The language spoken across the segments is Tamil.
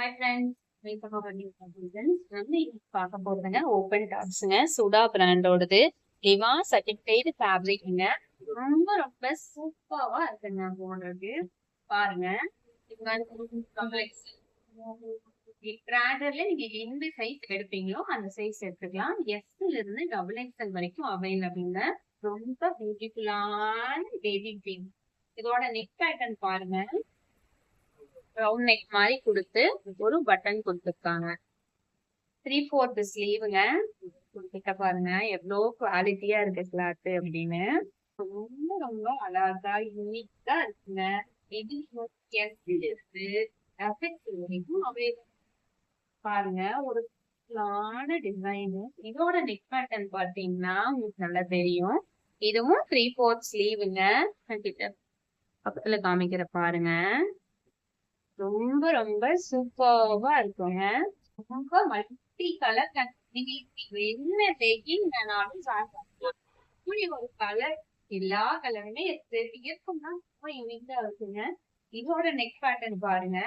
ஹாய் ஃப்ரெண்ட்ஸ், வெல்கம் வந்து பார்க்க போறதுங்க ஓப்பன் டாப்ஸுங்க. சுடா பிராண்டோடது லிவா சர்டிஃபைடு ஃபேப்ரிக்ங்க. ரொம்ப ரொம்ப சூப்பராவா இருக்குங்க. போடுறது பாருங்க. இது வந்து கம்ப்ளெக்ஸ் பிராண்டர்ல நீங்க எந்த சைஸ் எடுப்பீங்களோ அந்த சைஸ் எடுத்துக்கலாம். எஸ்ல இருந்து டபுள் எக்ஸ்எல் வரைக்கும் அவைலபிள்ங்க. ரொம்ப பியூட்டிஃபுல்லான பேபி பிங்க். இதோட நெக் பேட்டர்ன் பாருங்க. ரவுண்ட் நெக் மாதிரி கொடுத்து ஒரு பட்டன் கொடுத்துருக்காங்க. 3/4 ஸ்லீவுங்க. கிட்ட பாருங்க எவ்வளவு குவாலிட்டியா இருக்கு கிளாத் அப்படின்னு. ரொம்ப ரொம்ப அழகா யூனிக்கா இருக்குங்க. இது பாருங்க ஒரு டிசைன். இதோட நெக் பேட்டர்ன் பாத்தீங்கன்னா உங்களுக்கு நல்லா தெரியும். இதுவும் 3/4 ஸ்லீவுங்க. பக்கத்துல காமிக்கிற பாருங்க. ரொம்ப ரொம்ப சூப்பர்வா இருக்குங்க. ரொம்ப மல்டி கலர் என்ன லெகின் வேணாலும் ஒரு கலர் எல்லா கலருமே இருக்கும்னா ரொம்ப யூனிக்கா இருக்குங்க. இதோட நெக் பேட்டர்ன் பாருங்க.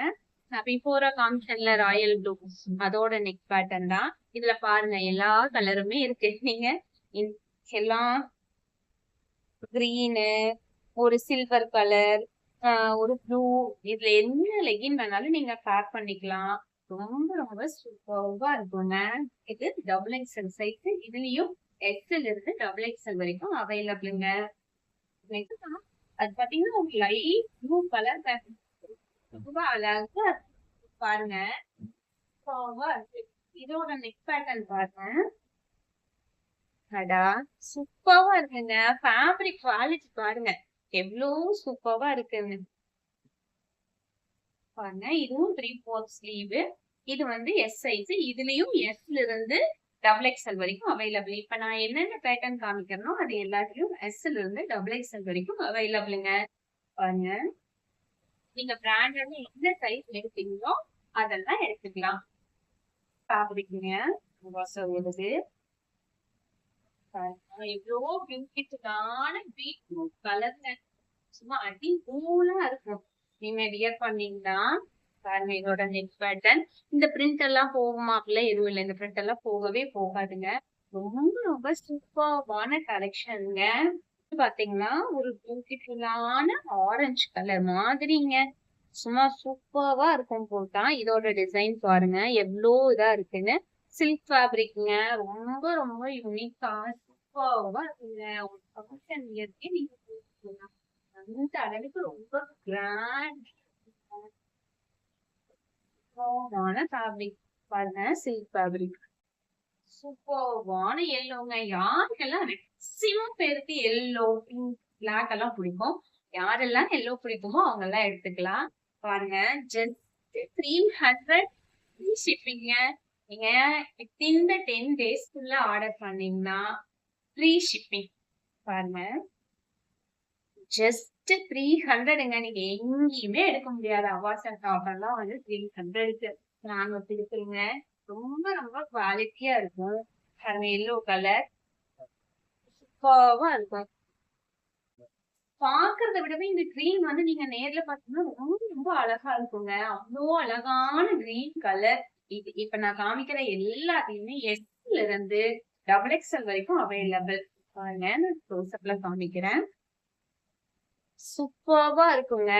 பிஃபோரா காமிஷன்ல ராயல் ப்ளூ அதோட நெக் பேட்டர்ன் தான். இதுல பாருங்க எல்லா கலருமே இருக்கு. நீங்க எல்லாம் கிரீனு, ஒரு சில்வர் கலர், ஒரு ப்ளூ, இதுல என்ன லெகின் வேணாலும் நீங்க பேர் பண்ணிக்கலாம். ரொம்ப ரொம்ப சூப்பர்வா இருக்குங்க. இது டபுள் எக்ஸ்எல் சைஸ். இதுலயும் எக்ஸ்எல் இருந்து டபுள் எக்ஸ்எல் வரைக்கும் அவைலபிளுங்க. அது பாத்தீங்கன்னா ஒரு லைட் ப்ளூ கலர் ரொம்ப அழகா பாருங்க. இதோட நெக் பேட்டர்ன் பாருங்க. அடா சூப்பர்வா இருக்குங்க. ஃபேப்ரிக் குவாலிட்டி பாருங்க எவ்வளவு சூப்பர்வா இருக்குன்னு பாருங்க. இதுவும் 3/4 ஸ்லீவ். இது வந்து எஸ் சைஸ். இதுலயும் எஸ்ல இருந்து டபுள் எக்ஸ்எல் வரைக்கும் அவைலபிள். இப்ப நான் என்னென்ன பேட்டர்ன் காமிக்கிறனோ அது எல்லாத்துலயும் எஸ்ல இருந்து டபுள் எக்ஸ்எல் வரைக்கும் அவைலபிளுங்க. பாருங்க நீங்க பிராண்டட் எந்த சைஸ் எடுத்தீங்களோ அதெல்லாம் எடுத்துக்கலாம். ஃபேப்ரிக்ங்க வருது. எவ்வளோ பியூட்டிஃபுல்லான பீட்ரூட் கலர்ல சும்மா அடி கூலா இருக்கும். நீங்க வியர் பண்ணீங்கன்னா பாருங்க. இதோட நெக் பேட்டர்ன் இந்த பிரிண்ட் எல்லாம் போகுமா? அப்படிலாம் எதுவும் இல்லை. இந்த பிரிண்ட் எல்லாம் போகவே போகாதுங்க. ரொம்ப ரொம்ப சூப்பர்வான கலெக்ஷனுங்க. பாத்தீங்கன்னா ஒரு பியூட்டிஃபுல்லான ஆரஞ்சு கலர் மாதிரிங்க. சும்மா சூப்பர்வா இருக்கும் போட்டா. இதோட டிசைன் பாருங்க எவ்வளோ இதா இருக்குன்னு. சில்க் ஃபேப்ரிக்ங்க. ரொம்ப ரொம்ப யூனிக்கா சூப்பர்வா இருக்குங்க. ஒரு ஃபங்க்ஷன் இயற்கை நீங்க போட்டுக்கலாம். அந்த அளவுக்கு ரொம்ப கிராண்ட் ஃபேப்ரிக் பாருங்க. சில்க் ஃபேப்ரிக் சூப்பர்வான எல்லோங்க. யாருக்கெல்லாம் மேக்சிமம் பேருக்கு எல்லோ, பிங்க், பிளாக் எல்லாம் பிடிக்கும். யாரெல்லாம் எல்லோ பிடிக்குமோ அவங்க எல்லாம் எடுத்துக்கலாம். பாருங்க ஜஸ்ட் 300 ஷிப்பிங்க. நீங்க வித்தின் 10 டேஸ்க்குள்ள ஆர்டர் பண்ணீங்கன்னா ஃப்ரீ ஷிப்பிங். பாருங்க ஜஸ்ட் 300ங்க. நீங்க எங்கேயுமே எடுக்க முடியாது. அவாசன் டாப் எல்லாம் வந்து 300க்கு நாங்க வச்சிருக்கீங்க. ரொம்ப ரொம்ப குவாலிட்டியா இருக்கும். பாருங்க எல்லோ கலர் சூப்பர்வா இருக்கும். பாக்குறத விடவே இந்த கிரீன் வந்து நீங்க நேர்ல பாத்தீங்கன்னா ரொம்ப ரொம்ப அழகா இருக்குங்க. அவ்வளோ அழகான கிரீன் கலர். இப்ப நான் காமிக்கிற எல்லாத்தையுமே எஸ்ல இருந்து டபுள் எக்ஸ்எல் வரைக்கும் அவைலபிள். பாருங்க நான் க்ளோஸ்அப்ல காமிக்கிறேன். சூப்பர்வா இருக்குங்க.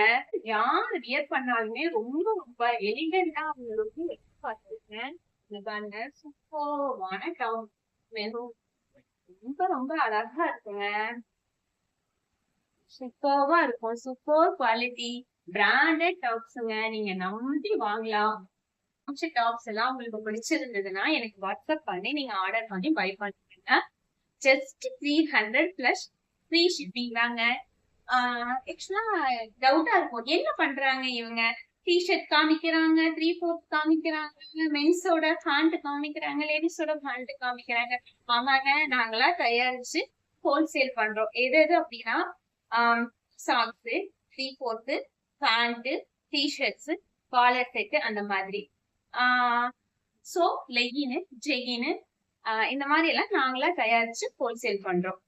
யார் வியர் பண்ணாலுமே ரொம்ப ரொம்ப எலிகண்டா அவங்களுக்கு பார்த்துருக்கேன். பாருங்க சூப்பர்வான டவுன் ரொம்ப ரொம்ப அழகா இருக்குங்க. சூப்பர்வா இருக்கும். சூப்பர் குவாலிட்டி பிராண்டட் டாப்ஸுங்க. நீங்க நம்பி வாங்கலாம். டாப்ஸ் எல்லாம் உங்களுக்கு பிடிச்சிருந்ததுன்னா எனக்கு வாட்ஸ்அப் பண்ணி நீங்க ஆர்டர் பண்ணி பை பண்ணுங்க. ஜஸ்ட் 300 பிளஸ் ஃப்ரீ ஷிப்பிங் தாங்க. ஆக்சுவலா டவுட்டா இருக்கும். என்ன பண்றாங்க இவங்க? டிஷர்ட் காமிக்கிறாங்க, 3/4 காமிக்கிறாங்க, மென்ஸோட பேண்ட் காமிக்கிறாங்க, லேடிஸோட பேண்ட் காமிக்கிறாங்க. ஆமாங்க, நாங்களா தயாரிச்சு ஹோல்சேல் பண்றோம். எது எது அப்படின்னா socks, 3/4, pant, T-shirts, collar set அந்த மாதிரி. சோ லெகின், ஜெகின் இந்த மாதிரி எல்லாம் நாங்களா தயாரிச்சு ஹோல்சேல் பண்றோம்.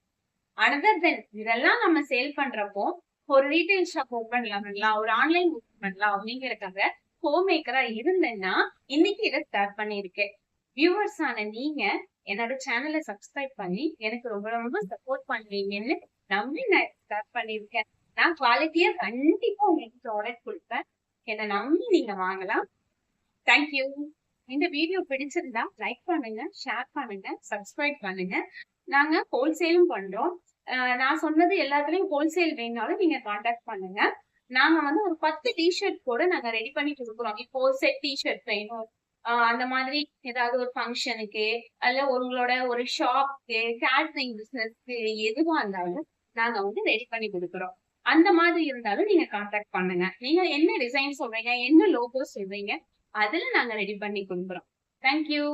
அனதர் தென் இதெல்லாம் நம்ம சேல் பண்றப்போ ஒரு ரீட்டைல் ஷாப் ஓபன் பண்ணலாம், ஒரு ஆன்லைன் ஓபன் பண்ணலாம் அப்படிங்கறதுக்காக ஹோம் மேக்கரா இருந்தேன்னா இன்னைக்கு இதை ஸ்டார்ட் பண்ணிருக்கேன். வியூவர்ஸ் ஆன நீங்க என்னோட சேனலை சப்ஸ்கிரைப் பண்ணி எனக்கு ரொம்ப ரொம்ப சப்போர்ட் பண்ணுவீங்கன்னு நம்பி நான் ஸ்டார்ட் பண்ணிருக்கேன். நான் குவாலிட்டியா கண்டிப்பா உங்களுக்கு ப்ராடக்ட் கொடுப்பேன். என்னை நம்பி நீங்க வாங்கலாம். தேங்க்யூ. இந்த வீடியோ பிடிச்சிருந்தா லைக் பண்ணுங்க, ஷேர் பண்ணுங்க, சப்ஸ்கிரைப் பண்ணுங்க. நாங்க ஹோல்சேலும் பண்றோம். நான் சொன்னது எல்லாத்துலயும் ஹோல்சேல் வேணாலும் நீங்க கான்டாக்ட் பண்ணுங்க. நாங்க வந்து ஒரு 10 டிஷர்ட் கூட நாங்க ரெடி பண்ணி கொடுக்குறோம். இப்போ செட் டிஷர்ட் வேணும், அந்த மாதிரி ஏதாவது ஒரு ஃபங்க்ஷனுக்கு அல்ல உங்களோட ஒரு ஷாப்க்கு, கேட்டரிங் பிசினஸ்க்கு எதுவா இருந்தாலும் நாங்க வந்து ரெடி பண்ணி கொடுக்குறோம். அந்த மாதிரி இருந்தாலும் நீங்க கான்டாக்ட் பண்ணுங்க. நீங்க என்ன டிசைன் சொல்றீங்க, என்ன லோகோ சொல்றீங்க, அதுல நாங்க ரெடி பண்ணி கொடுக்குறோம். தேங்க்யூ.